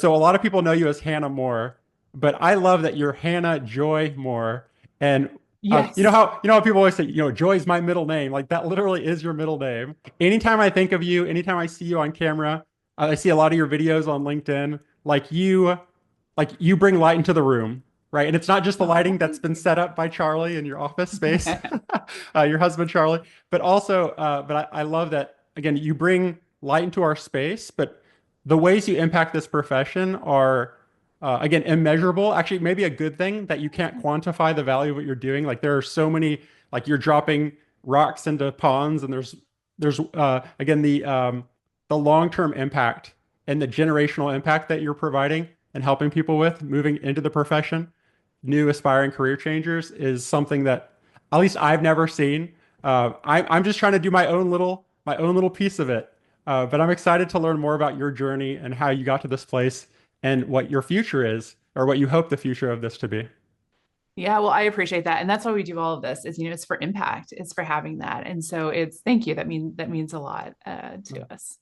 So a lot of people know you as Hannah Moore, but I love that you're Hannah Joy Moore. And Yes. you know how people always say, Joy is my middle name. Like that literally is your middle name. Anytime I think of you, anytime I see you on camera, I see a lot of your videos on LinkedIn. Like you bring light into the room, right? And it's not just the Oh, lighting that's thank been you. set up by Charlie in your office space, your husband Charlie, but also, I love that again, you bring light into our space, but the ways you impact this profession are, again, immeasurable. Actually, maybe a good thing that you can't quantify the value of what you're doing. Like there are so many, like you're dropping rocks into ponds, and there's again the long-term impact and the generational impact that you're providing and helping people with moving into the profession, new aspiring career changers is something that at least I've never seen. I'm just trying to do my own little piece of it. But I'm excited to learn more about your journey and how you got to this place and what your future is, or what you hope the future of this to be. Yeah, well, I appreciate that. And that's why we do all of this is, it's for impact. It's for having that. And so it's thank you. That means a lot to us.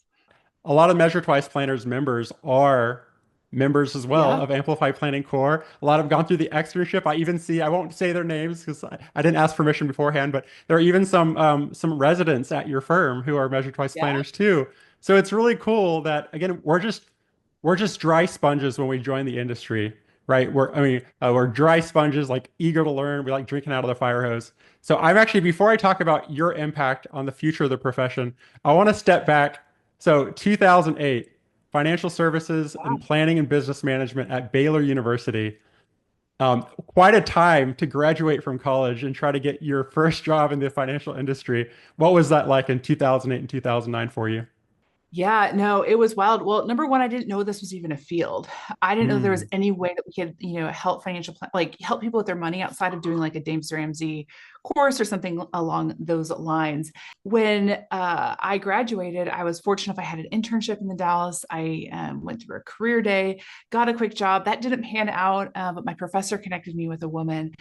A lot of Measure Twice Planners members are members as well Yeah. of Amplify Planning Core. A lot have gone through the externship. I won't say their names because I didn't ask permission beforehand, but there are even some residents at your firm who are Measure Twice Yeah. planners too. So it's really cool that again, we're just dry sponges when we join the industry, right? We're dry sponges, like eager to learn. We like drinking out of the fire hose. So I'm actually, before I talk about your impact on the future of the profession, I want to step back. So 2008, financial services and planning and business management at Baylor University. Quite a time to graduate from college and try to get your first job in the financial industry. What was that like in 2008 and 2009 for you? Yeah, no, it was wild. Well, number one, I didn't know this was even a field. I didn't know there was Mm. any way that we could, help like help people with their money outside of doing like a James Ramsey course or something along those lines. When I graduated, I was fortunate if I had an internship in the Dallas. I went through a career day, got a quick job. That didn't pan out, but my professor connected me with a woman.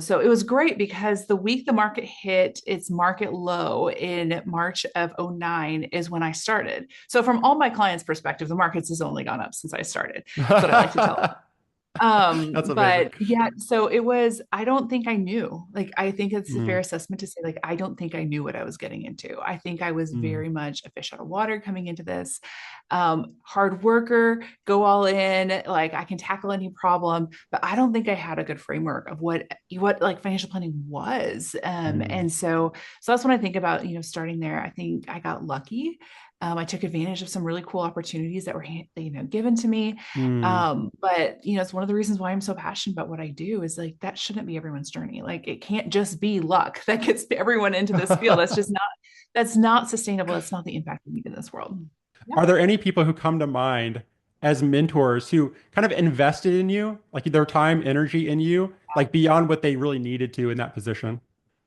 So it was great because the week the market hit its market low in March of '09 is when I started. So from all my clients' perspective, the markets has only gone up since I started. That's what I like to tell them. That's amazing. But yeah, so it was, I don't think I knew. Like, I think it's a fair Mm, assessment to say, like, I don't think I knew what I was getting into. I think I was mm, very much a fish out of water coming into this. Hard worker, go all in, like I can tackle any problem, but I don't think I had a good framework of what like financial planning was. mm, And so that's when I think about, starting there. I think I got lucky. I took advantage of some really cool opportunities that were, given to me. mm. But it's one of the reasons why I'm so passionate about what I do is like that shouldn't be everyone's journey. Like it can't just be luck that gets everyone into this field. That's not sustainable. That's not the impact we need in this world. Yeah. Are there any people who come to mind as mentors who kind of invested in you, like their time, energy in you, like beyond what they really needed to in that position?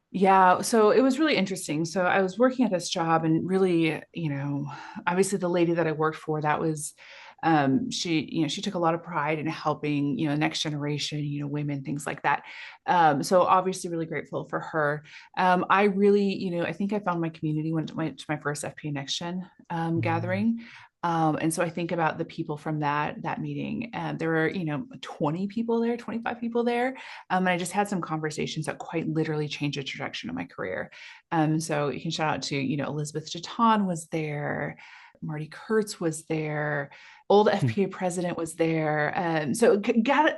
Yeah, so it was really interesting. So I was working at this job and really, obviously the lady that I worked for, that was she took a lot of pride in helping, next generation, women, things like that. So obviously really grateful for her. I really, I think I found my community when I went to my first FP Next Gen Mm, gathering. And so I think about the people from that meeting. There were, 20 people there, 25 people there. And I just had some conversations that quite literally changed the trajectory of my career. So you can shout out to, Elizabeth Jaton was there, Marty Kurtz was there, old FPA president was there. So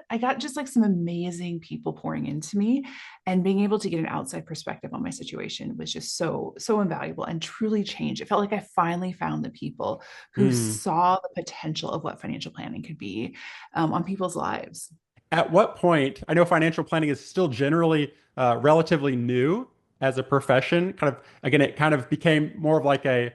I got just like some amazing people pouring into me, and being able to get an outside perspective on my situation was just so invaluable and truly changed. It felt like I finally found the people who mm. saw the potential of what financial planning could be on people's lives. At what point, I know financial planning is still generally relatively new as a profession. Kind of, again, it kind of became more of like a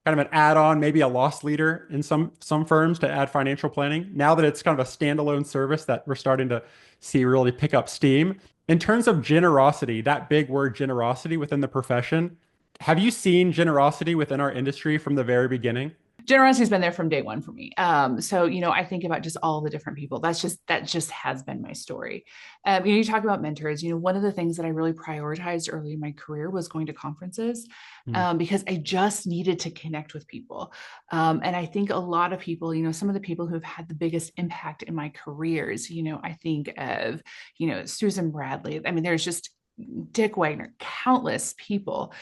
kind of an add-on, maybe a loss leader in some firms to add financial planning. Now that it's kind of a standalone service that we're starting to see really pick up steam. In terms of generosity, that big word generosity within the profession, have you seen generosity within our industry from the very beginning? Generosity has been there from day one for me. So, I think about just all the different people. That just has been my story. You talk about mentors. One of the things that I really prioritized early in my career was going to conferences, Mm. because I just needed to connect with people. And I think a lot of people, some of the people who've had the biggest impact in my careers, I think of, Susan Bradley. I mean, there's just Dick Wagner, countless people.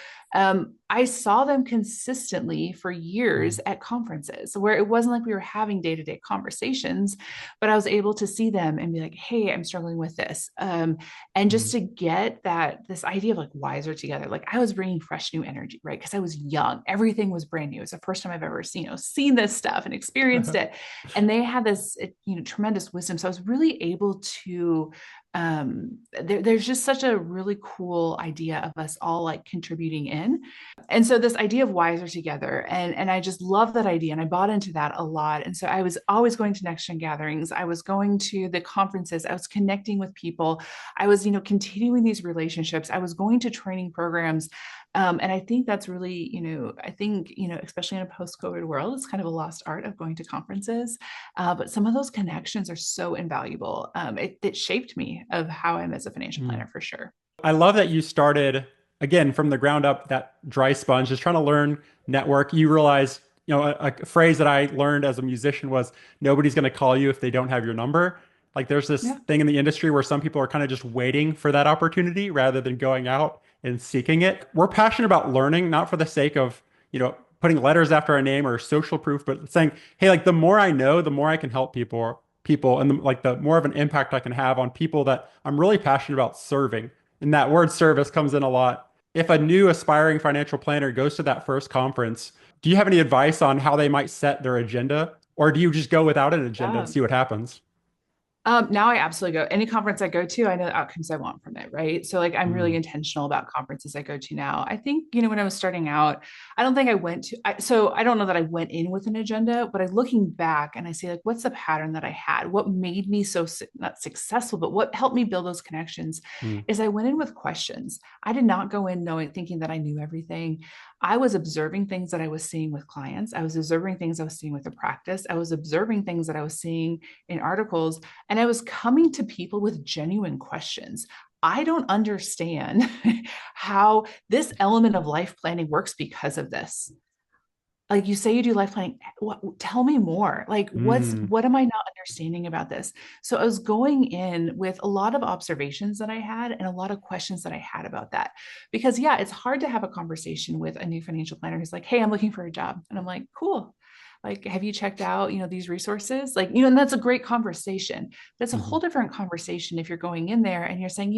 I saw them consistently for years Mm. at conferences where it wasn't like we were having day-to-day conversations, but I was able to see them and be like, hey, I'm struggling with this. And just Mm. to get this idea of like wiser together, like I was bringing fresh new energy, right? Because I was young, everything was brand new. It's the first time I've ever seen this stuff and experienced it. And they had this, tremendous wisdom. So I was really able to there's just such a really cool idea of us all like contributing in. And so this idea of wiser together, and I just love that idea. And I bought into that a lot. And so I was always going to next gen gatherings. I was going to the conferences. I was connecting with people. I was, continuing these relationships. I was going to training programs. And I think that's really, especially in a post-COVID world, it's kind of a lost art of going to conferences. But some of those connections are so invaluable. It shaped me of how I'm as a financial Mm. planner for sure. I love that you started again from the ground up, that dry sponge, just trying to learn network. You realize, a phrase that I learned as a musician was nobody's going to call you if they don't have your number. Like there's this Yeah. thing in the industry where some people are kind of just waiting for that opportunity rather than going out and seeking it. We're passionate about learning, not for the sake of, putting letters after our name or social proof, but saying, hey, like the more I know, the more I can help people and the more of an impact I can have on people that I'm really passionate about serving. And that word service comes in a lot. If a new aspiring financial planner goes to that first conference, do you have any advice on how they might set their agenda? Or do you just go without an agenda and Yeah. see what happens? Now I absolutely go. Any conference I go to, I know the outcomes I want from it, right? So like I'm really Mm. intentional about conferences I go to now. I think, when I was starting out, I don't think I went to so I don't know that I went in with an agenda, but I looking back and I see like what's the pattern that I had? What made me so not successful, but what helped me build those connections Mm. is I went in with questions. I did not go in knowing thinking that I knew everything. I was observing things that I was seeing with clients. I was observing things I was seeing with the practice. I was observing things that I was seeing in articles, and I was coming to people with genuine questions. I don't understand how this element of life planning works because of this. Like you say you do life planning, tell me more. Like Mm. what am I not understanding about this? So I was going in with a lot of observations that I had and a lot of questions that I had about that. Because yeah, it's hard to have a conversation with a new financial planner who's like, "Hey, I'm looking for a job." And I'm like, "Cool. Like, have you checked out, these resources?" Like, and that's a great conversation. That's a Mhm. whole different conversation if you're going in there and you're saying,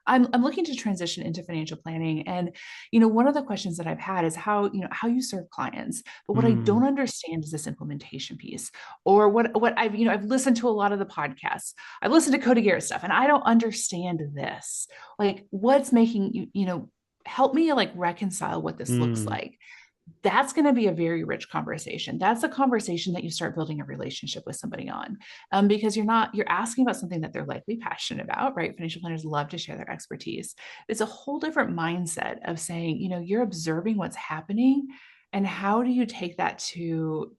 I'm looking to transition into financial planning. And, one of the questions that I've had is how you serve clients. But what I Mm. don't understand is this implementation piece, or what I've listened to a lot of the podcasts. I've listened to Cody Garrett stuff, and I don't understand this. Like, what's making help me like reconcile what this looks Mm. like. That's going to be a very rich conversation. That's a conversation that you start building a relationship with somebody on, because you're asking about something that they're likely passionate about, right? Financial planners love to share their expertise. It's a whole different mindset of saying, you're observing what's happening, and how do you take that to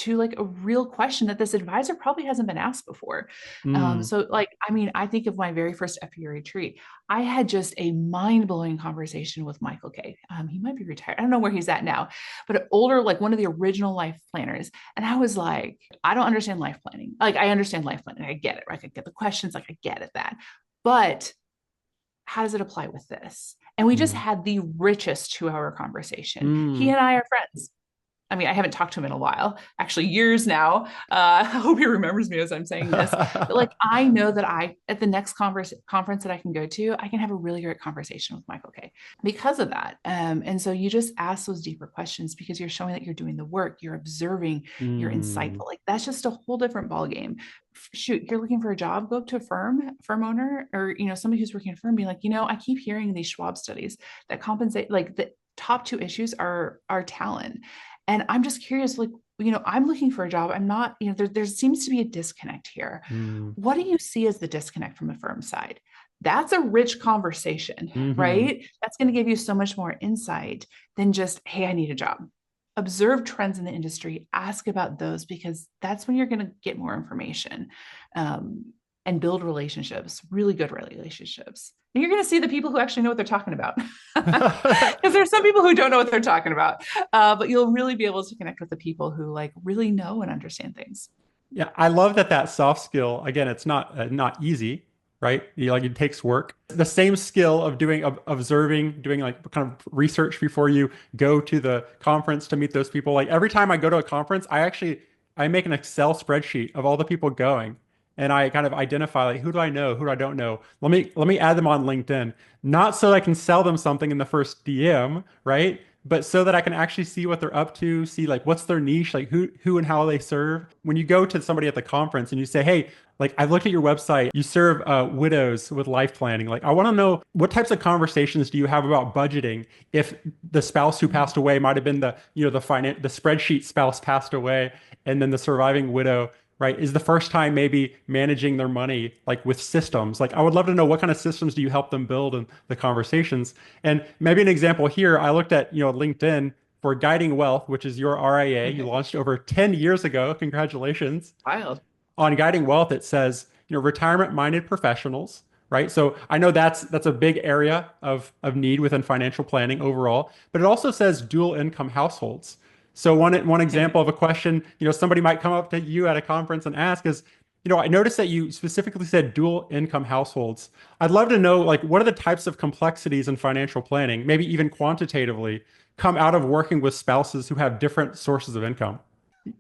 like a real question that this advisor probably hasn't been asked before. Mm. So like, I mean, I think of my very first FPA retreat. I had just a mind-blowing conversation with Michael K. He might be retired. I don't know where he's at now, but an older, like one of the original life planners. And I was like, I don't understand life planning. Like I understand life planning. I get it, right? I get the questions. Like I get it that, but how does it apply with this? And we just Mm. had the richest 2 hour conversation. He Mm. and I are friends. I mean, I haven't talked to him in a while, actually years now. I hope he remembers me as I'm saying this. But like, I know that at the next conference that I can go to, I can have a really great conversation with Michael K because of that. And so you just ask those deeper questions because you're showing that you're doing the work, you're observing, you're Mm. insightful. Like that's just a whole different ball game. Shoot, you're looking for a job, go up to a firm owner, or somebody who's working at a firm, be like, I keep hearing these Schwab studies that compensate, like the top 2 issues are talent. And I'm just curious, like, I'm looking for a job. I'm not, there seems to be a disconnect here. Mm. What do you see as the disconnect from a firm side? That's a rich conversation, Mhm. right? That's going to give you so much more insight than just, hey, I need a job. observe trends in the industry, ask about those, because that's when you're going to get more information, um, and build relationships, really good relationships. And you're going to see the people who actually know what they're talking about. Because there's some people who don't know what they're talking about, but you'll really be able to connect with the people who like really know and understand things. Yeah, I love that soft skill. Again, it's not easy, right? Like it takes work. The same skill of doing of observing, doing like kind of research before you go to the conference to meet those people. Like every time I go to a conference, I make an Excel spreadsheet of all the people going, and I kind of identify like who do I know, who do I don't know. Let me add them on LinkedIn, not so I can sell them something in the first DM, right? But so that I can actually see what they're up to, see like what's their niche, like who and how they serve. When you go to somebody at the conference and you say, "Hey, like I've looked at your website, you serve widows with life planning. Like I want to know what types of conversations do you have about budgeting if the spouse who passed away might have been the spreadsheet spouse passed away, and then the surviving widow." Right, is the first time maybe managing their money like with systems. Like I would love to know what kind of systems do you help them build in the conversations. And maybe an example here, I looked at, LinkedIn for Guiding Wealth, which is your RIA. You launched over 10 years ago. Congratulations. Wild. On Guiding Wealth, it says, retirement-minded professionals, right? So I know that's a big area of need within financial planning overall, but it also says dual income households. So one example of a question, somebody might come up to you at a conference and ask is, I noticed that you specifically said dual income households. I'd love to know, like, what are the types of complexities in financial planning, maybe even quantitatively, come out of working with spouses who have different sources of income?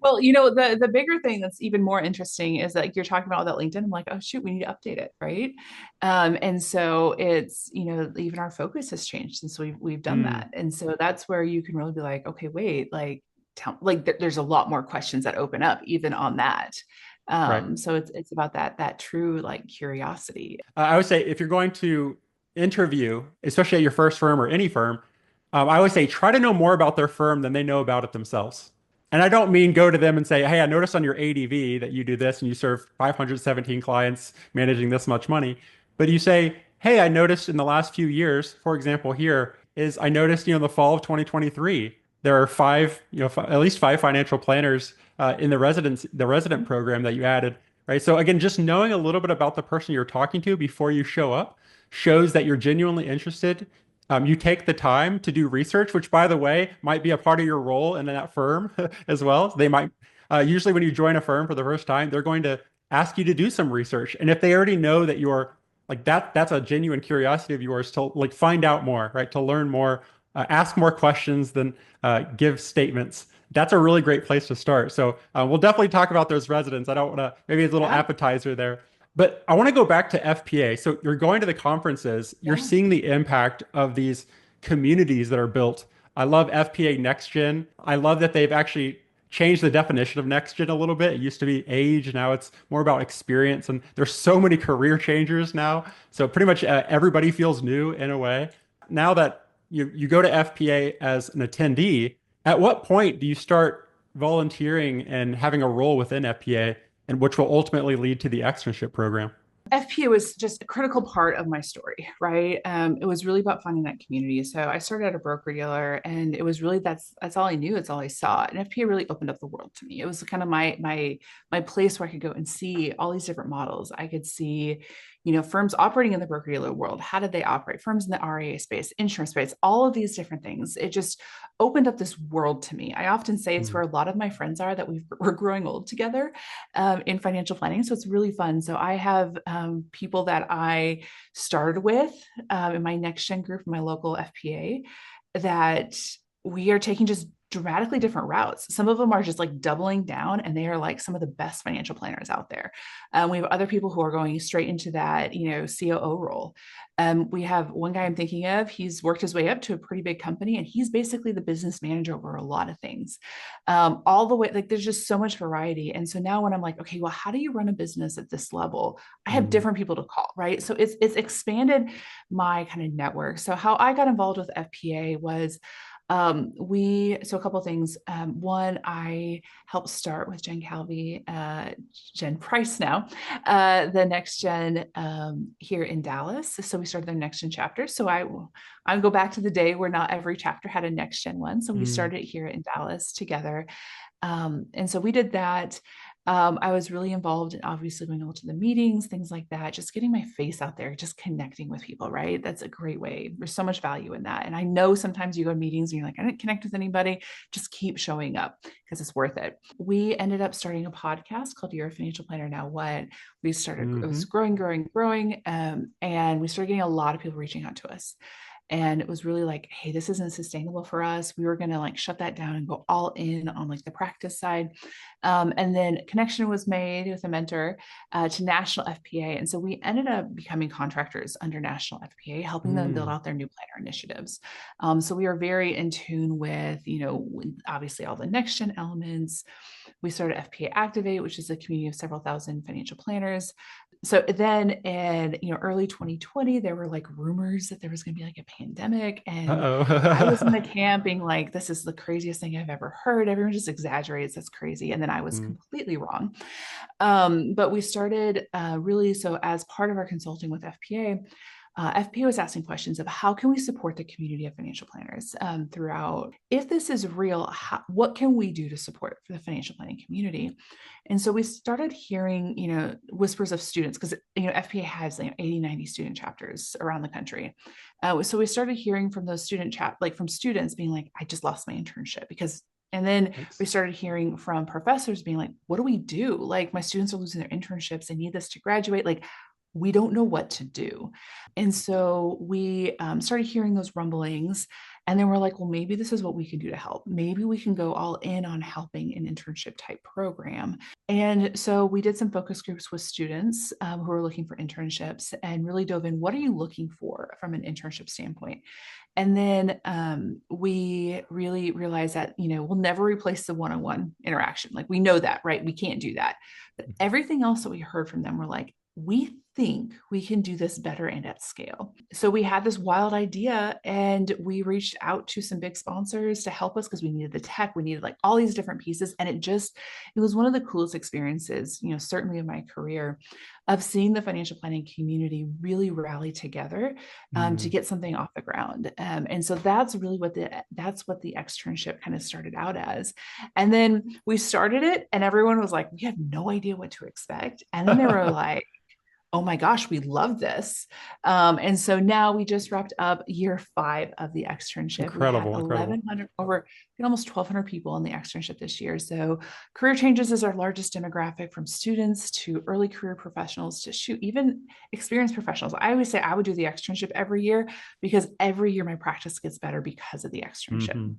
Well, the bigger thing that's even more interesting is that you're talking about all that LinkedIn. I'm like, oh shoot, we need to update it, right? And so it's, even our focus has changed since we've done Mm, that. And so that's where you can really be like, okay, wait, like there's a lot more questions that open up even on that. right. So it's about that true like curiosity. I would say if you're going to interview, especially at your first firm or any firm, I always say try to know more about their firm than they know about it themselves. And I don't mean go to them and say, "Hey, I noticed on your ADV that you do this and you serve 517 clients managing this much money." But you say, "Hey, I noticed in the last few years, for example, here is I noticed, in the fall of 2023, there are five, at least five financial planners in the resident program that you added." Right. So again, just knowing a little bit about the person you're talking to before you show up shows that you're genuinely interested. You take the time to do research, which, by the way, might be a part of your role in that firm as well. They might, usually when you join a firm for the first time, they're going to ask you to do some research. And if they already know that you're like that, that's a genuine curiosity of yours to like find out more, right? To learn more, ask more questions than give statements. That's a really great place to start. So we'll definitely talk about those residents. I don't want to, maybe it's a little Yeah. appetizer there. But I want to go back to FPA. So you're going to the conferences, you're Yeah. seeing the impact of these communities that are built. I love FPA Next Gen. I love that they've actually changed the definition of next gen a little bit. It used to be age, now it's more about experience. And there's so many career changers now. So pretty much everybody feels new in a way. Now that you go to FPA as an attendee, at what point do you start volunteering and having a role within FPA, and which will ultimately lead to the externship program? FPA was just a critical part of my story, right? It was really about finding that community. So I started at a broker dealer, and it was really that's all I knew, it's all I saw. And FPA really opened up the world to me. It was kind of my place where I could go and see all these different models. I could see, firms operating in the broker dealer world. How did they operate? Firms in the RIA space, insurance space, all of these different things. It just opened up this world to me. I often say it's Mm, where a lot of my friends are that we're growing old together in financial planning. So it's really fun. So I have people that I started with in my next gen group, my local FPA, that we are taking just dramatically different routes. Some of them are just like doubling down, and they are like some of the best financial planners out there. We have other people who are going straight into that, COO role. We have one guy I'm thinking of. He's worked his way up to a pretty big company, and he's basically the business manager over a lot of things. All the way, like there's just so much variety. And so now when I'm like, okay, well, how do you run a business at this level? I have mm, different people to call, right? So it's expanded my kind of network. So how I got involved with FPA was So a couple of things. One, I helped start with Jen Calvi, Jen Price now, the Next Gen here in Dallas. So we started the Next Gen chapter. So I go back to the day where not every chapter had a Next Gen one. So we Mm, started here in Dallas together. And so we did that. I was really involved in obviously going out to the meetings, things like that, just getting my face out there, just connecting with people, right? That's a great way. There's so much value in that. And I know sometimes you go to meetings and you're like, I didn't connect with anybody. Just keep showing up because it's worth it. We ended up starting a podcast called You're a Financial Planner Now What? We started, it was hmm. growing, growing, growing. And we started getting a lot of people reaching out to us. And it was really like, hey, this isn't sustainable for us. We were going to like shut that down and go all in on like the practice side. And then connection was made with a mentor to National FPA. And so we ended up becoming contractors under National FPA, helping them build Mm. out their new planner initiatives. So we are very in tune with, obviously all the next gen elements. We started FPA Activate, which is a community of several thousand financial planners. So then in early 2020, there were like rumors that there was going to be like a pandemic. And I was in the Uh-oh. camp being like, this is the craziest thing I've ever heard. Everyone just exaggerates. That's crazy. And then I was Mm, completely wrong. But we started really, so as part of our consulting with FPA, FPA was asking questions of how can we support the community of financial planners throughout. If this is real, what can we do to support for the financial planning community? And so we started hearing, whispers of students because, FPA has 80, 90 student chapters around the country. So we started hearing from those from students being like, I just lost my internship because and then we Thanks. started hearing from professors being like, what do we do? Like, my students are losing their internships. They need this to graduate. Like, we don't know what to do. And so we started hearing those rumblings. And then we're like, well, maybe this is what we can do to help. Maybe we can go all in on helping an internship type program. And so we did some focus groups with students who are looking for internships and really dove in. What are you looking for from an internship standpoint? And then we really realized that, we'll never replace the one-on-one interaction. Like we know that, right? We can't do that. But everything else that we heard from them were like, we think we can do this better and at scale. So we had this wild idea and we reached out to some big sponsors to help us because we needed the tech, we needed like all these different pieces. And it was one of the coolest experiences, certainly of my career of seeing the financial planning community really rally together to Mm. get something off the ground. And so that's really that's what the externship kind of started out as. And then we started it and everyone was like, we have no idea what to expect. And then they were like, oh my gosh, we love this. And so now we just wrapped up year 5 of the externship. We had Incredible, incredible. 1,100 over almost 1,200 people in the externship this year. So career changes is our largest demographic from students to early career professionals to even experienced professionals. I always say I would do the externship every year because every year my practice gets better because of the externship. Hmm.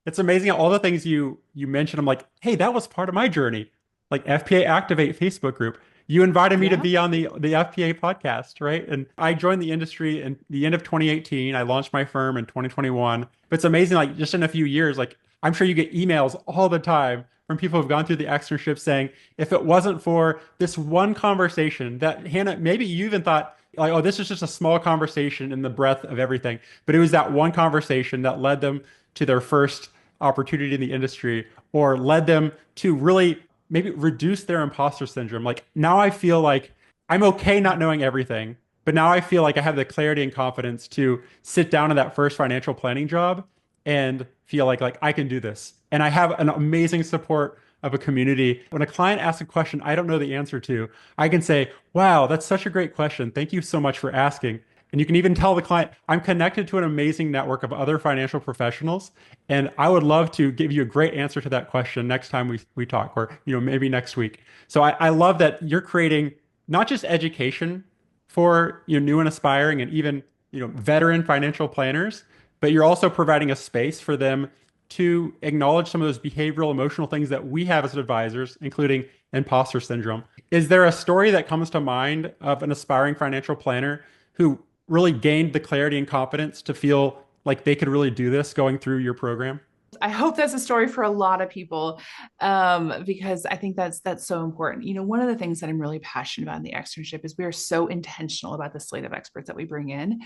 It's amazing all the things you mentioned. I'm like, hey, that was part of my journey. Like FPA Activate Facebook group. You invited me to Yeah. be on the FPA podcast, right? And I joined the industry in the end of 2018. I launched my firm in 2021. But it's amazing, like just in a few years, like I'm sure you get emails all the time from people who've gone through the externship saying, if it wasn't for this one conversation that Hannah, maybe you even thought like, oh, this is just a small conversation in the breadth of everything. But it was that one conversation that led them to their first opportunity in the industry or led them to really maybe reduce their imposter syndrome. Like now I feel like I'm okay not knowing everything, but now I feel like I have the clarity and confidence to sit down in that first financial planning job and feel like I can do this. And I have an amazing support of a community. When a client asks a question I don't know the answer to, I can say, "Wow, that's such a great question. Thank you so much for asking." And you can even tell the client, I'm connected to an amazing network of other financial professionals, and I would love to give you a great answer to that question next time we talk, or maybe next week. So I love that you're creating not just education for new and aspiring and even veteran financial planners, but you're also providing a space for them to acknowledge some of those behavioral emotional things that we have as advisors, including imposter syndrome. Is there a story that comes to mind of an aspiring financial planner who really gained the clarity and confidence to feel like they could really do this going through your program? I hope that's a story for a lot of people, because I think that's so important. One of the things that I'm really passionate about in the externship is we are so intentional about the slate of experts that we bring in,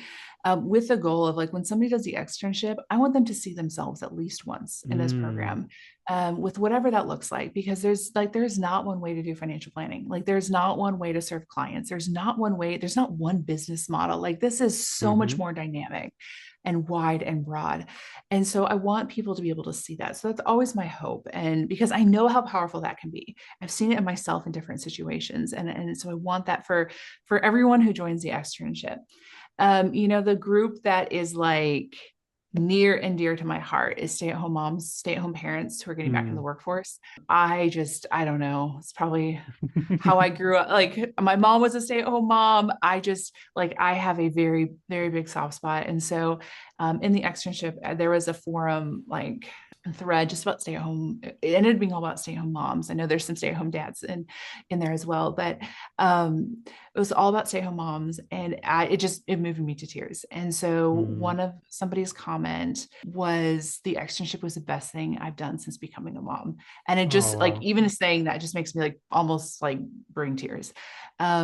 with the goal of like when somebody does the externship, I want them to see themselves at least once in this Mm, program, with whatever that looks like, because there's not one way to do financial planning. Like there's not one way to serve clients. There's not one business model. Like this is so much hmm. more dynamic and wide and broad. And so I want people to be able to see that. So that's always my hope. And because I know how powerful that can be, I've seen it in myself in different situations. And so I want that for everyone who joins the externship. The group that is like near and dear to my heart is stay-at-home moms, stay-at-home parents who are getting back in the Mm. workforce. I don't know. It's probably how I grew up. Like my mom was a stay-at-home mom. I have a very, very big soft spot. And so in the externship, there was a forum like thread just about stay at home. It ended up being all about stay at home moms. I know there's some stay at home dads in there as well, but it was all about stay at home moms, and it moved me to tears. And so Mm. one of somebody's comment was the externship was the best thing I've done since becoming a mom, and it Oh, just like wow. even saying that just makes me like almost like bring tears,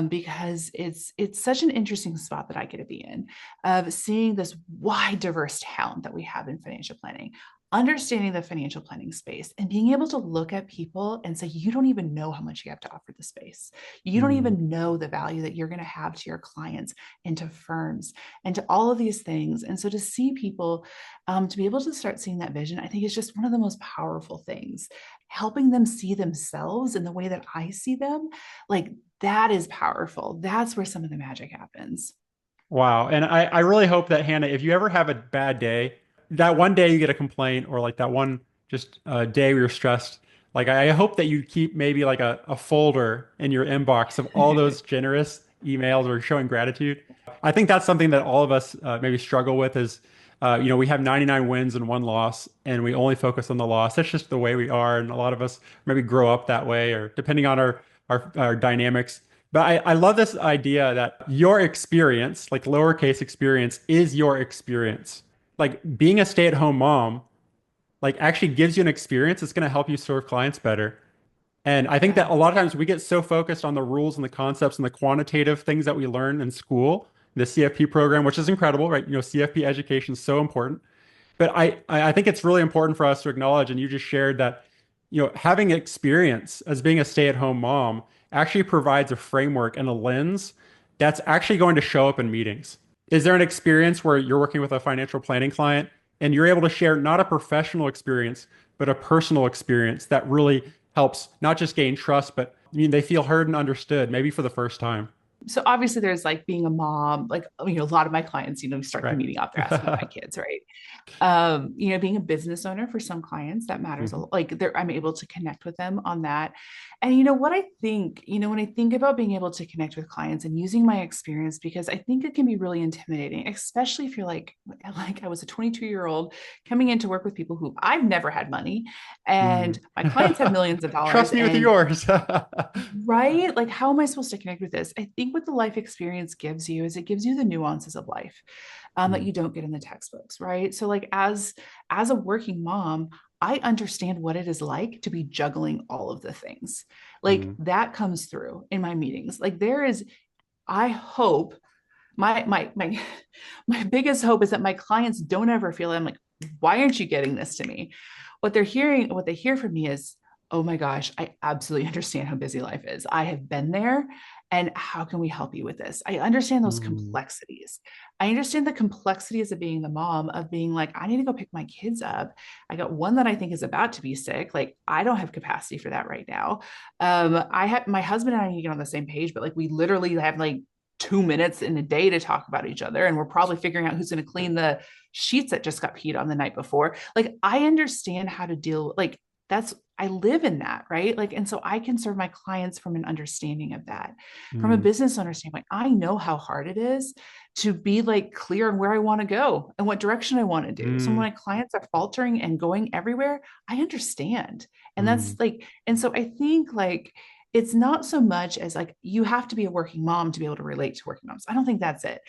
because it's such an interesting spot that I get to be in, of seeing this wide diverse talent that we have in financial planning, understanding the financial planning space and being able to look at people and say, you don't even know how much you have to offer the space. You don't Mm. even know the value that you're going to have to your clients and to firms and to all of these things. And so to see people, to be able to start seeing that vision, I think is just one of the most powerful things. Helping them see themselves in the way that I see them, like that is powerful. That's where some of the magic happens. Wow. And I really hope that, Hannah, if you ever have a bad day, that one day you get a complaint or like that one just day where you're stressed, like I hope that you keep maybe like a folder in your inbox of all those generous emails or showing gratitude. I think that's something that all of us maybe struggle with is, we have 99 wins and one loss, and we only focus on the loss. That's just the way we are. And a lot of us maybe grow up that way or depending on our dynamics. But I love this idea that your experience, like lowercase experience, is your experience. Like being a stay-at-home mom, like actually gives you an experience that's going to help you serve clients better. And I think that Yeah. a lot of times we get so focused on the rules and the concepts and the quantitative things that we learn in school, the CFP program, which is incredible, right? CFP education is so important. But I think it's really important for us to acknowledge, and you just shared that, having experience as being a stay-at-home mom actually provides a framework and a lens that's actually going to show up in meetings. Is there an experience where you're working with a financial planning client and you're able to share not a professional experience, but a personal experience that really helps not just gain trust, but they feel heard and understood, maybe for the first time, So obviously there's like being a mom, like, a lot of my clients, start the right? meeting off, they're asking about my kids, right? Being a business owner for some clients that matters a Mhm. lot. Like I'm able to connect with them on that. And what I think, when I think about being able to connect with clients and using my experience, because I think it can be really intimidating, especially if you're like I was a 22-year-old coming in to work with people who I've never had money, and Mm. my clients have millions of dollars, Trust me with and yours. right? Like, how am I supposed to connect with this? I think what the life experience gives you is it gives you the nuances of life, that Mm, you don't get in the textbooks, right? So, like, as a working mom, I understand what it is like to be juggling all of the things. Like mm, that comes through in my meetings. Like there is, I hope my my biggest hope is that my clients don't ever feel I'm like, why aren't you getting this to me? What they hear from me is, oh my gosh, I absolutely understand how busy life is. I have been there. And how can we help you with this? I understand those mm, complexities. I understand the complexities of being the mom, of being like, I need to go pick my kids up. I got one that I think is about to be sick. Like, I don't have capacity for that right now. I have my husband and I need to get on the same page, but like, we literally have like 2 minutes in a day to talk about each other. And we're probably figuring out who's going to clean the sheets that just got peed on the night before. Like, I understand how to deal, like, I live in that, right? Like, and so I can serve my clients from an understanding of that. From a mm, business owner standpoint, I know how hard it is to be like clear on where I want to go and what direction I want to do. So when mm, my clients are faltering and going everywhere, I understand. And mm, that's like, and so I think like it's not so much as like you have to be a working mom to be able to relate to working moms. I don't think that's it.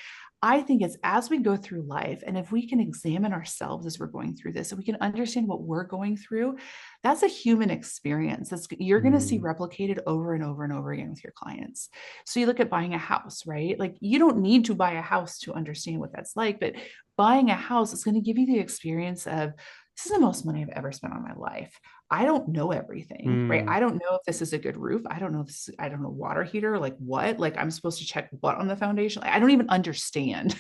I think it's as we go through life, and if we can examine ourselves as we're going through this, and we can understand what we're going through, that's a human experience. You're going to see Mm, replicated over and over and over again with your clients. So you look at buying a house, right? Like you don't need to buy a house to understand what that's like, but buying a house is going to give you the experience of this is the most money I've ever spent on my life. I don't know everything, right? mm. I don't know if this is a good roof. I don't know if I don't know water heater, like what? Like I'm supposed to check what on the foundation? Like, I don't even understand.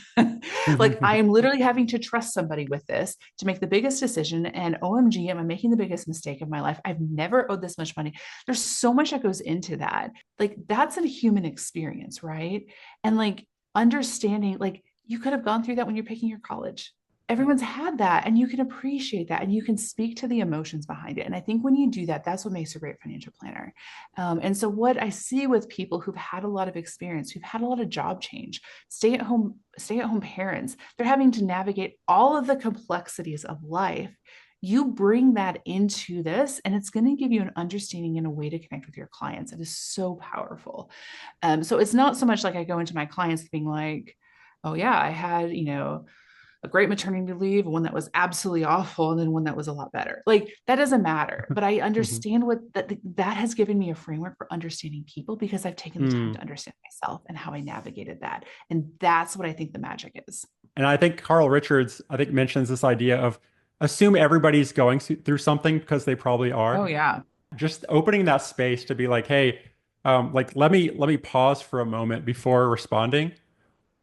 Like I am literally having to trust somebody with this to make the biggest decision. And OMG, am I making the biggest mistake of my life? I've never owed this much money. There's so much that goes into that. Like that's a human experience, right? And like understanding, like you could have gone through that when you're picking your college. Everyone's had that, and you can appreciate that, and you can speak to the emotions behind it. And I think when you do that, that's what makes a great financial planner. And so what I see with people who've had a lot of experience, who've had a lot of job change, stay at home parents, they're having to navigate all of the complexities of life. You bring that into this, and it's going to give you an understanding and a way to connect with your clients. It is so powerful. So it's not so much like I go into my clients being like, oh yeah, I had, a great maternity leave, one that was absolutely awful, and then one that was a lot better. Like that doesn't matter. But I Mhm. understand that has given me a framework for understanding people because I've taken the time Mm. to understand myself and how I navigated that. And that's what I think the magic is. And I think Carl Richards, I think, mentions this idea of assume everybody's going through something because they probably Oh are. yeah. Just opening that space to be like, hey, like let me pause for a moment before responding,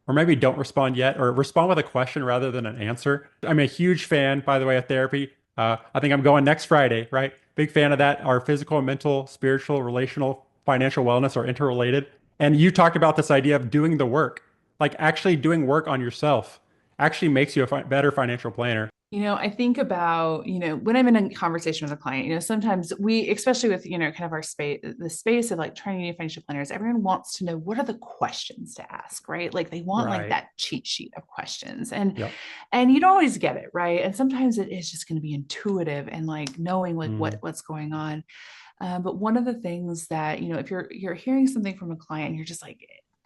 or maybe don't respond yet, or respond with a question rather than an answer. I'm a huge fan, by the way, of therapy. I think I'm going next Friday, right? Big fan of that. Our physical, mental, spiritual, relational, financial wellness are interrelated. And you talked about this idea of doing the work, like actually doing work on yourself actually makes you a better financial planner. I think about, when I'm in a conversation with a client, sometimes we, especially with, kind of our space, the space of like training new financial planners, everyone wants to know what are the questions to ask, right? Like they want like Right. that cheat sheet of questions. And Yep. and you don't always get it, right? And sometimes it is just going to be intuitive and like knowing like Mm, what's going on. But one of the things that, if you're hearing something from a client, you're just like,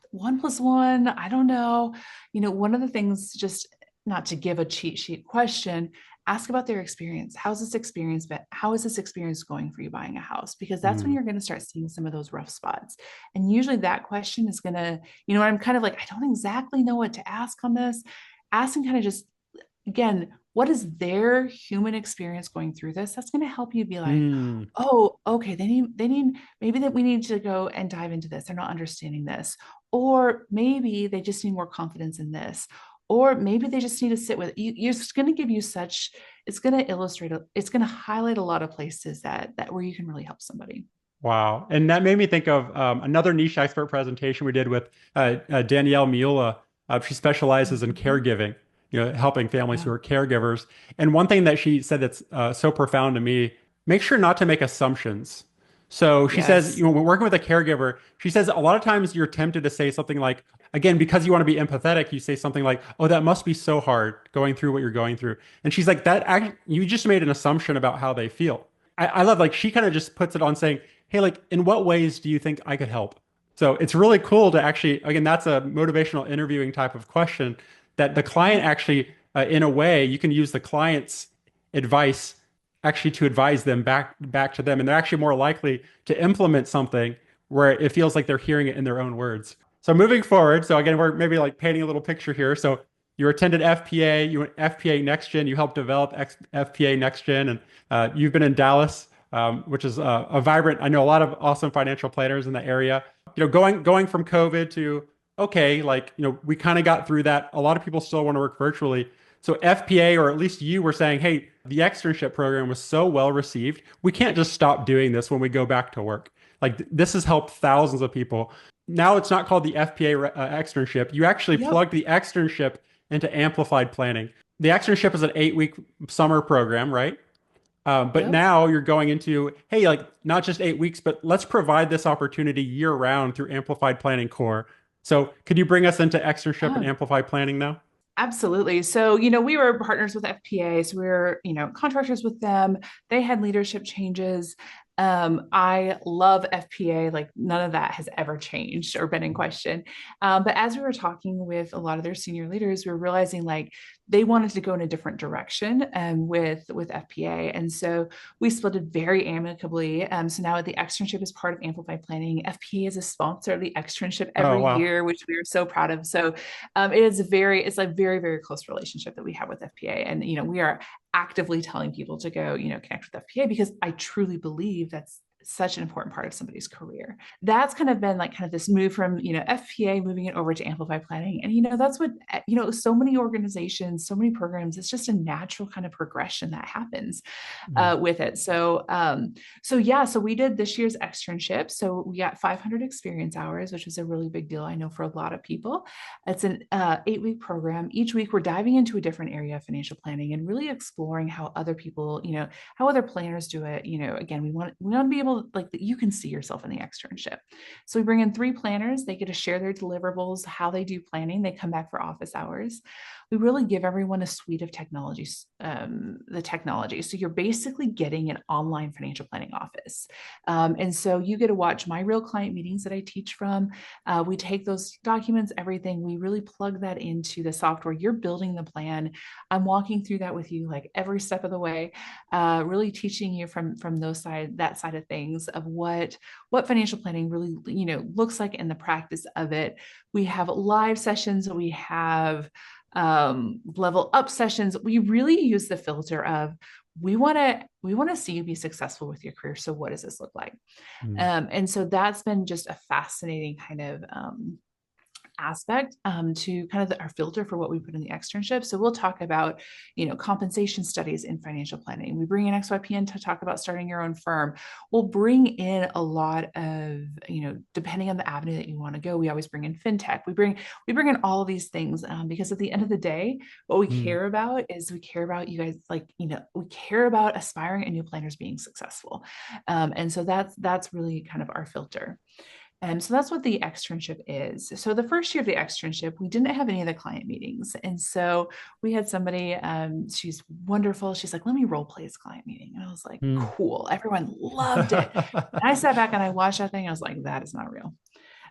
1 plus 1, I don't know. One of the things, just not to give a cheat sheet question, ask about their experience. How's this experience been? How is this experience going for you buying a house? Because that's when mm, you're going to start seeing some of those rough spots. And usually that question is going to, I'm kind of like, I don't exactly know what to ask on this. Ask and kind of just, again, what is their human experience going through this? That's going to help you be like, mm, oh, okay, they need, maybe that we need to go and dive into this. They're not understanding this. Or maybe they just need more confidence in this. Or maybe they just need to sit with you. It's going to give you such, it's going to illustrate, it's going to highlight a lot of places that where you can really help somebody. wow. And that made me think of another niche expert presentation we did with Danielle Miula. She specializes in Mhm. caregiving, helping families Yeah. who are caregivers. And one thing that she said that's so profound to me, make sure not to make assumptions. So she says, Yes. when working with a caregiver, she says a lot of times you're tempted to say something like, again, because you want to be empathetic, you say something like, "Oh, that must be so hard going through what you're going through." And she's like, you just made an assumption about how they feel. I love like she kind of just puts it on saying, hey, like, in what ways do you think I could help? So it's really cool to actually, again, that's a motivational interviewing type of question that the client Yep. actually, in a way, you can use the client's advice actually to advise them back to them, and they're actually more likely to implement something where it feels like they're hearing it in their own words. So moving forward, so again, we're maybe like painting a little picture here. So you attended FPA, you went FPA Next Gen, you helped develop FPA Next Gen, and you've been in Dallas, which is a vibrant. I know a lot of awesome financial planners in the area. Going from COVID to okay, like we kind of got through that. A lot of people still want to work virtually. So FPA, or at least you were saying, hey, the externship program was so well received. We can't just stop doing this when we go back to work. Like this has helped thousands of people. Now it's not called the FPA externship. You actually Yep. plug the externship into amplified planning. The externship is an 8-week summer program, right? But Yep. now you're going into, hey, like not just 8 weeks, but let's provide this opportunity year round through Amplified Planning Core. So could you bring us into externship and Yeah. amplified planning now? Absolutely. So, we were partners with FPA. So we were, contractors with them. They had leadership changes. I love FPA. Like none of that has ever changed or been in question. But as we were talking with a lot of their senior leaders, we were realizing like they wanted to go in a different direction with FPA. And so we split it very amicably. So now the externship is part of Amplified Planning. FPA is a sponsor of the externship Oh, every wow. year, which we are so proud of. So it's a very, very close relationship that we have with FPA. And, we are actively telling people to go, connect with FPA because I truly believe that's such an important part of somebody's career. That's kind of been like kind of this move from, FPA moving it over to Amplify Planning. And, that's what, so many organizations, so many programs, it's just a natural kind of progression that happens Mm. with it. So we did this year's externship. So we got 500 experience hours, which was a really big deal, I know, for a lot of people. It's an 8-week program. Each week we're diving into a different area of financial planning and really exploring how other people, how other planners do it. Again, we want to be able to, like, that you can see yourself in the externship. So we bring in 3 planners. They get to share their deliverables, how they do planning. They come back for office hours. We really give everyone a suite of technologies, the technology. So you're basically getting an online financial planning office. And so you get to watch my real client meetings that I teach from. We take those documents, everything, we really plug that into the software. You're building the plan. I'm walking through that with you like every step of the way, really teaching you from that side of things of what financial planning really, looks like in the practice of it. We have live sessions, we have level up sessions. We really use the filter of we want to see you be successful with your career. So what does this look like? Mm. And so that's been just a fascinating kind of aspect to kind of our filter for what we put in the externship. So we'll talk about, compensation studies in financial planning. We bring in XYPN to talk about starting your own firm. We'll bring in a lot of, depending on the avenue that you want to go, we always bring in fintech. We bring in all of these things because at the end of the day, what we Mm. care about is we care about you guys, like, we care about aspiring and new planners being successful. And so that's really kind of our filter. And so that's what the externship is. So the first year of the externship, we didn't have any of the client meetings. And so we had somebody, she's wonderful. She's like, let me role play this client meeting. And I was like, Mm. cool. Everyone loved it. And I sat back and I watched that thing. I was like, that is not real.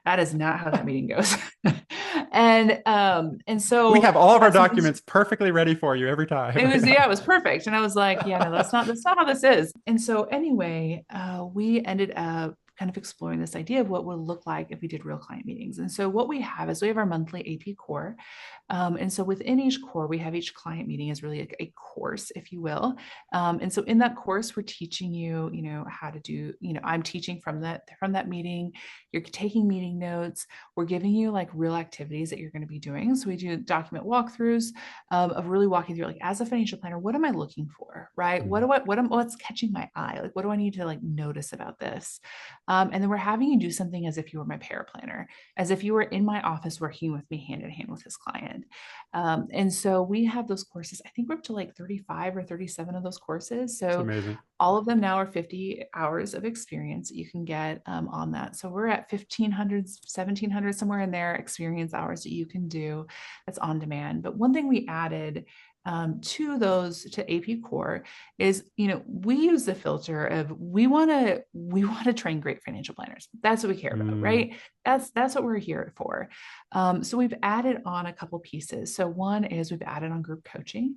That is not how that meeting goes. And We so have all of our that's something documents perfectly ready for you every time. it was perfect. And I was like, yeah, no, that's not how this is. And so anyway, we ended up kind of exploring this idea of what would look like if we did real client meetings. And so what we have is we have our monthly AP core. And so within each core, we have each client meeting is really a course, if you will. And so in that course, we're teaching you, how to do, I'm teaching from that meeting. You're taking meeting notes. We're giving you like real activities that you're going to be doing. So we do document walkthroughs of really walking through, like, as a financial planner, what am I looking for, right? Mm. What's catching my eye? Like, what do I need to like notice about this? And then we're having you do something as if you were my paraplanner, as if you were in my office working with me hand in hand with this client. And so we have those courses. I think we're up to like 35 or 37 of those courses. It's So amazing. all of them now are 50 hours of experience that you can get on that. So we're at 1,500, 1,700, somewhere in there, experience hours that you can do that's on demand. But one thing we added to AP Core is, we use the filter of we want to train great financial planners. That's what we care about, Mm. right? That's what we're here for. So we've added on a couple pieces. So one is we've added on group coaching.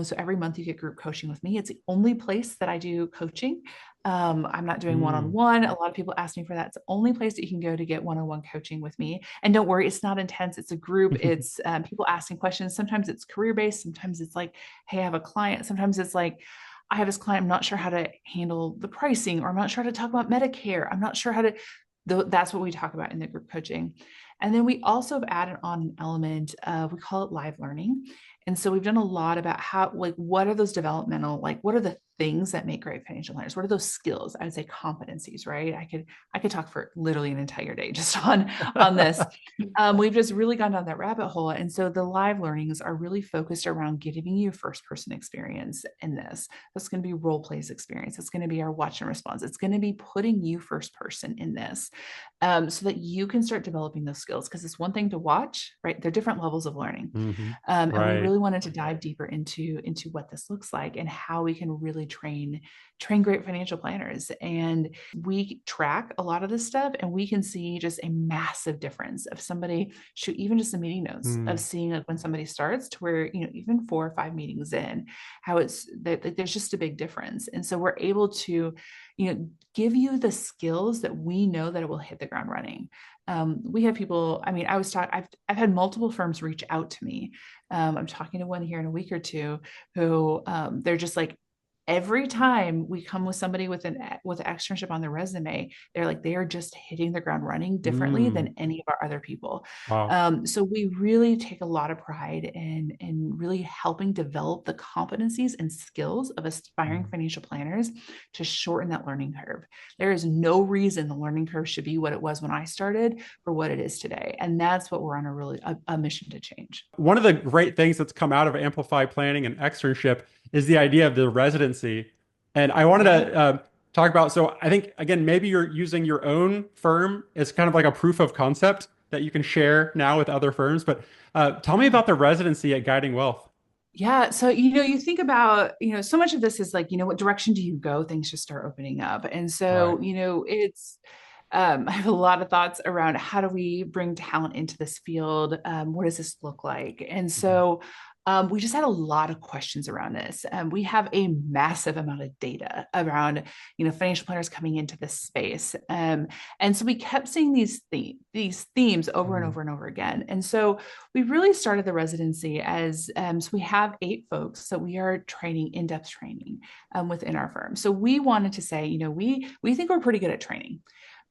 So every month you get group coaching with me. It's the only place that I do coaching. I'm not doing Mm. one-on-one. A lot of people ask me for that. It's the only place that you can go to get one-on-one coaching with me. And don't worry, it's not intense. It's a group. It's people asking questions. Sometimes it's career-based. Sometimes it's like, hey, I have a client. Sometimes it's like, I have this client, I'm not sure how to handle the pricing, or I'm not sure how to talk about Medicare. I'm not sure how to, that's what we talk about in the group coaching. And then we also have added on an element of, we call it live learning. And so we've done a lot about how, like, what are those developmental, like, what are the things that make great financial planners? What are those skills? I would say competencies, right? I could talk for literally an entire day just on this. We've just really gone down that rabbit hole. And so the live learnings are really focused around giving you first person experience in this. That's going to be role plays experience. It's going to be our watch and response. It's going to be putting you first person in this so that you can start developing those skills. Because it's one thing to watch, right? They're different levels of learning. Hmm. And we Right. really wanted to dive deeper into what this looks like and how we can really train train great financial planners. And we track a lot of this stuff and we can see just a massive difference of somebody, shoot, even just the meeting notes of Mm, seeing like when somebody starts to where, even 4 or 5 meetings in, how it's that there's just a big difference. And so we're able to, give you the skills that we know that it will hit the ground running. We have people, I mean, I've had multiple firms reach out to me. I'm talking to one here in a week or two who they're just like, every time we come with somebody with an externship on their resume, they're like they are just hitting the ground running differently mm, than any of our other people. wow. So we really take a lot of pride in really helping develop the competencies and skills of aspiring Mm. financial planners to shorten that learning curve. There is no reason the learning curve should be what it was when I started for what it is today, and that's what we're on a mission to change. One of the great things that's come out of Amplify Planning and externship is the idea of the residency. And I wanted Yeah. to talk about, so I think, again, maybe you're using your own firm as kind of like a proof of concept that you can share now with other firms. But tell me Yeah. about the residency at Guiding Wealth. Yeah. So, you think about, so much of this is like, what direction do you go? Things just start opening up. And Right. so, I have a lot of thoughts around how do we bring talent into this field? What does this look like? And Mhm. so, we just had a lot of questions around this. We have a massive amount of data around, financial planners coming into this space. And so we kept seeing these themes over and Mm, over and over again. And so we really started the residency as so we have 8 folks that we are training in-depth training within our firm. So we wanted to say, we think we're pretty good at training.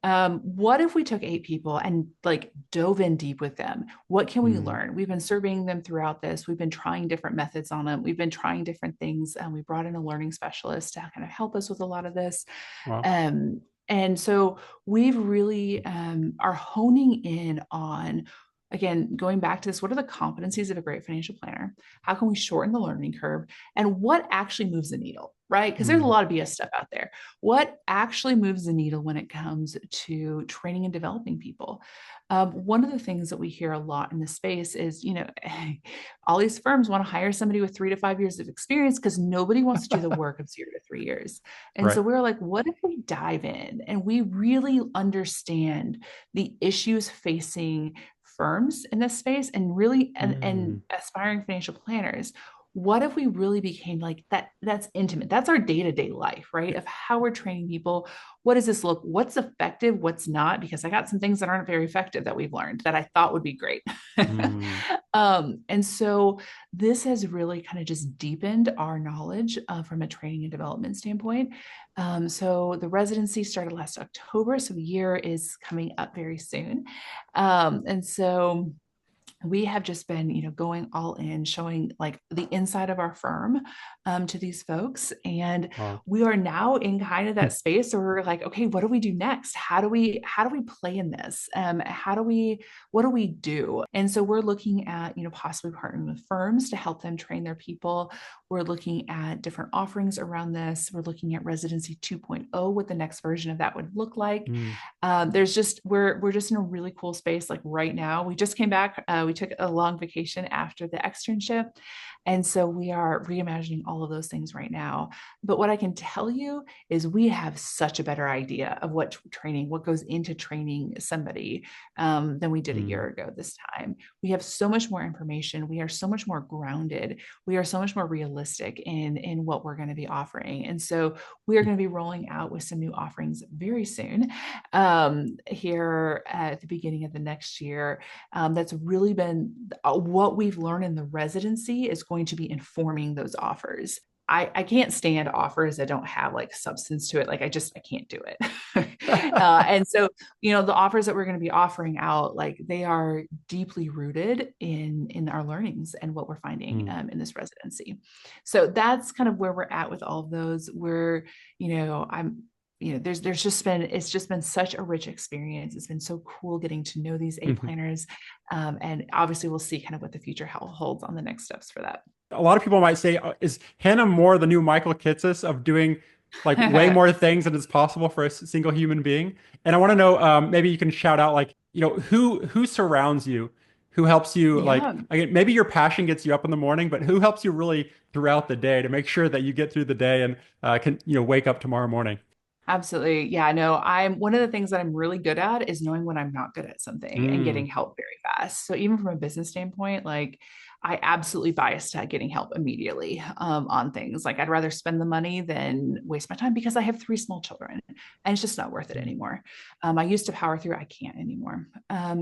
What if we took 8 people and like dove in deep with them? What can we mm, learn? We've been surveying them throughout this. We've been trying different methods on them. We've been trying different things. And we brought in a learning specialist to kind of help us with a lot of this. wow. Um, and so we've really are honing in on, again, going back to this, what are the competencies of a great financial planner? How can we shorten the learning curve? And what actually moves the needle, right? Because there's a Mm, lot of BS stuff out there. What actually moves the needle when it comes to training and developing people? One of the things that we hear a lot in the space is, all these firms want to hire somebody with 3 to 5 years of experience because nobody wants to do the work of 0 to 3 years. And so right. we are like, what if we dive in and we really understand the issues facing firms in this space and really and Mm, aspiring financial planners? What if we really became like that? That's intimate. That's our day-to-day life, right? Of how we're training people. What does this look? What's effective? What's not? Because I got some things that aren't very effective that we've learned that I thought would be great. mm, And so this has really kind of just deepened our knowledge from a training and development standpoint. So the residency started last October, so the year is coming up very soon. And so we have just been, going all in, showing like the inside of our firm to these folks. And wow. we are now in kind of that space where we're like, okay, what do we do next? How do we play in this? What do we do? And so we're looking at, possibly partnering with firms to help them train their people. We're looking at different offerings around this. We're looking at residency 2.0, what the next version of that would look like. Mm, There's just we're just in a really cool space. Like right now, we just came back. We took a long vacation after the externship, and so we are reimagining all of those things right now. But what I can tell you is we have such a better idea of what goes into training somebody than we did a mm, year ago this time. We have so much more information. We are so much more grounded. We are so much more realistic in what we're going to be offering. And so we are going to be rolling out with some new offerings very soon here at the beginning of the next year. That's really been what we've learned in the residency is going to be informing those offers. I can't stand offers that don't have like substance to it. Like I can't do it. And so, the offers that we're going to be offering out, like they are deeply rooted in our learnings and what we're finding mm. in this residency. So that's kind of where we're at with all of those. I'm there's just been it's just been such a rich experience. It's been so cool getting to know these 8 planners, and obviously we'll see kind of what the future holds on the next steps for A lot of people might say, is Hannah more the new Michael Kitces of doing like way that. more things than is possible for a single human being? And I want to know, maybe you can shout out like, who surrounds you, Who helps you like Yeah. again, maybe your passion gets you up in the morning, but who helps you really throughout the day to make sure that you get through the day and can wake up tomorrow morning? Absolutely. Yeah, no, I'm one of the things that I'm really good at is knowing when I'm not good at something and getting Mm, help very fast. So even from a business standpoint, like I absolutely biased at getting help immediately on things. Like I'd rather spend the money than waste my time because I have three small children and it's just not worth it anymore. I used to power through, I can't anymore.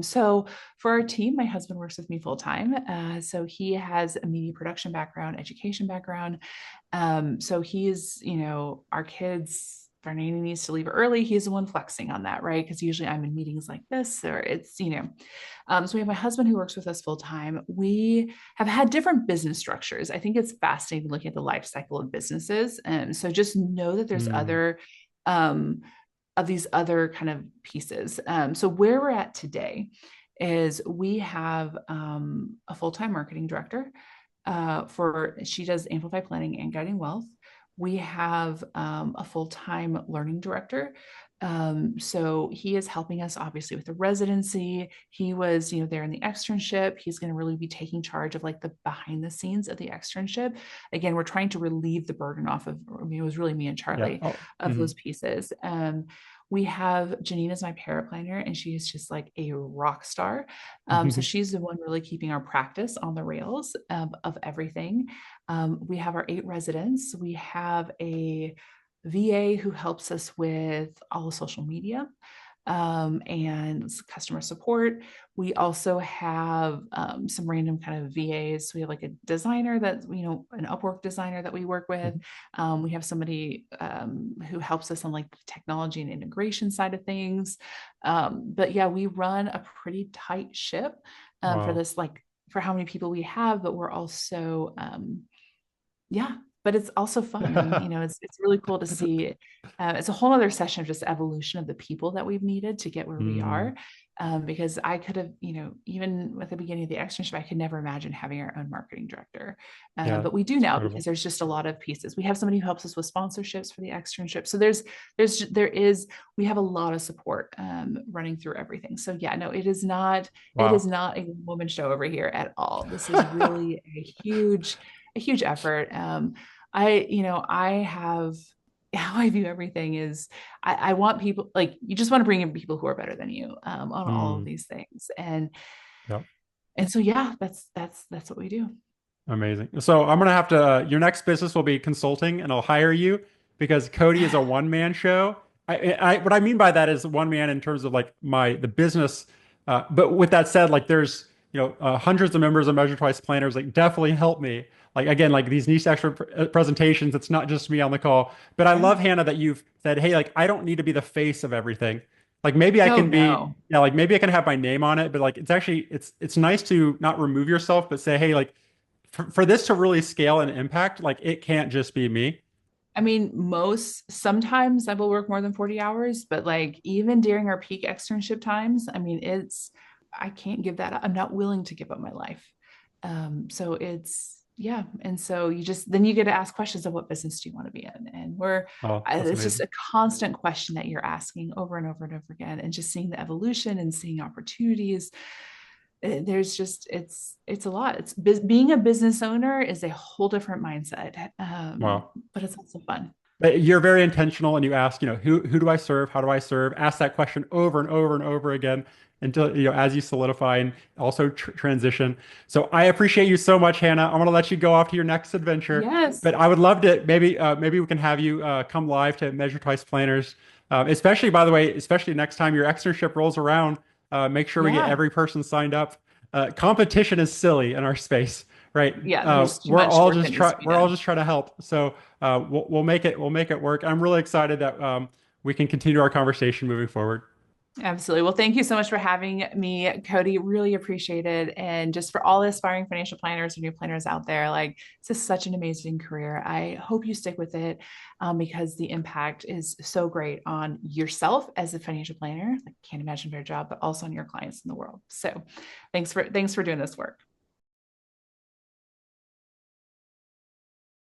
So for our team, my husband works with me full time. So he has a media production background, education background. So he's, our kids, if our nanny needs to leave early, he's the one flexing on that, right? Because usually I'm in meetings like this, or so we have my husband who works with us full time. We have had different business structures. I think it's fascinating looking at the life cycle of businesses. And so just know that there's mm, um, of these other kind of pieces. So where we're at today is we have a full-time marketing director she does amplify planning and guiding wealth. We have a full-time learning director. So he is helping us obviously with the residency. He was, there in the externship. He's going to really be taking charge of like the behind the scenes of the externship. Again, we're trying to relieve the burden off of, it was really me and yeah. Charlie Oh, of those pieces. We have Janine as my paraplanner, and she is just like a rock star. So mhm. she's the one really keeping our practice on the rails of everything. We have our 8 residents. We have a VA who helps us with all of social media and customer support. We also have some random kind of VAs. We have like a designer that, an Upwork designer that we work with. We have somebody who helps us on like the technology and integration side of things. But yeah, we run a pretty tight ship for Wow. this, like for how many people we have, but we're also, yeah, but it's also fun. And, it's really cool to see. It's a whole other session of just evolution of the people that we've needed to get where we Mm, are. Because I could have, even at the beginning of the externship, I could never imagine having our own marketing director. yeah, But we do it's now because incredible. there's just a lot of pieces. We have somebody who helps us with sponsorships for the externship. So we have a lot of support running through everything. So yeah, no, it is Wow. not a woman show over here at all. This is really a huge effort. I have how I view everything is I want people like you just want to bring in people who are better than you on all of Mm, these things. And yep. so yeah, that's what we do. Amazing. So I'm gonna have to. Your next business will be consulting, and I'll hire you because Cody is a one-man show. What I mean by that is one man in terms of like the business. But with that said, like there's hundreds of members of Measure Twice planners. Like definitely help me. Like again, like these niche expert presentations. It's not just me on the call. But I Yeah. love Hannah that you've said, hey, like I don't need to be the face of everything. Like maybe I Oh can be, no. yeah, like maybe I can have my name on it. But like it's actually it's nice to not remove yourself, but say, hey, like for this to really scale and impact, like it can't just be me. I mean, sometimes I will work more than 40 hours, but like even during our peak externship times, I mean, I can't give that up. I'm not willing to give up my life. So yeah. And so then you get to ask questions of what business do you want to be in? And Oh, that's it's just amazing. a constant question that you're asking over and over and over again, and just seeing the evolution and seeing opportunities. There's just it's a lot. Being a business owner is a whole different mindset, Wow. but it's also fun. But you're very intentional and you ask, who do I serve? How do I serve? Ask that question over and over and over again until, as you solidify and also transition. So I appreciate you so much, Hannah. I'm going to let you go off to your next adventure, Yes. but I would love to maybe we can have you come live to Measure Twice Planners. Especially, by the way, especially next time your externship rolls around, make sure we get Yeah. every person signed up. Competition is silly in our space, right? Yeah. There's too much work that needs to be We're all done. just trying to help. So we'll make it work. I'm really excited that we can continue our conversation moving forward. Absolutely. Well, thank you so much for having me, Cody. Really appreciate it. And just for all the aspiring financial planners and new planners out there, like this is such an amazing career. I hope you stick with it because the impact is so great on yourself as a financial planner. I can't imagine a better job, but also on your clients in the world. So thanks for doing this work.